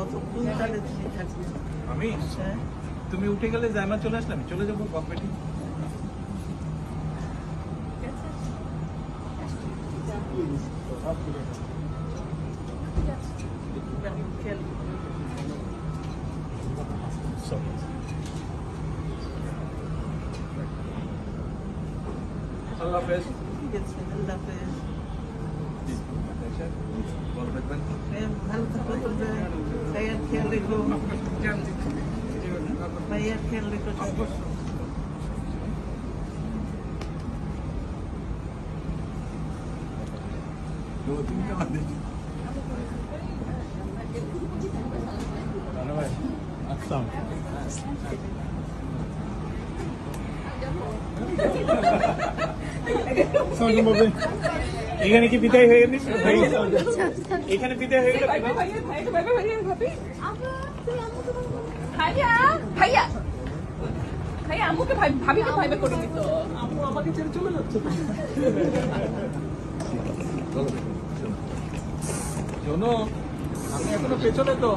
কতক্ষণ তাহলে তুমি থাকবে? আমি হ্যাঁ, তুমি উঠে গেলে জায়মা চলে আসলাম চলে যাবো কম্পিটি খেয়াল আল্লাহ হাফেজ ঠিক আছে, আল্লাহ হাফেজ। ভালো থাকবেন হ্যাঁ, ভালো থাকো তোমরা। ভাইয়ার খেয়াল রেখো, ভাইয়ার খেয়াল রেখো সব। এখানে কি বিদায় হয়ে গেলি এখানে বিদায় হয়ে গেল ভাইয়া ভাইয়া ভাইয়া আম্মুকে ভাবিকে ভাইবে করে দিত। আম্মু আমাকে ছেড়ে চলে যাচ্ছে শোনো আমি এখনো পেছনে তো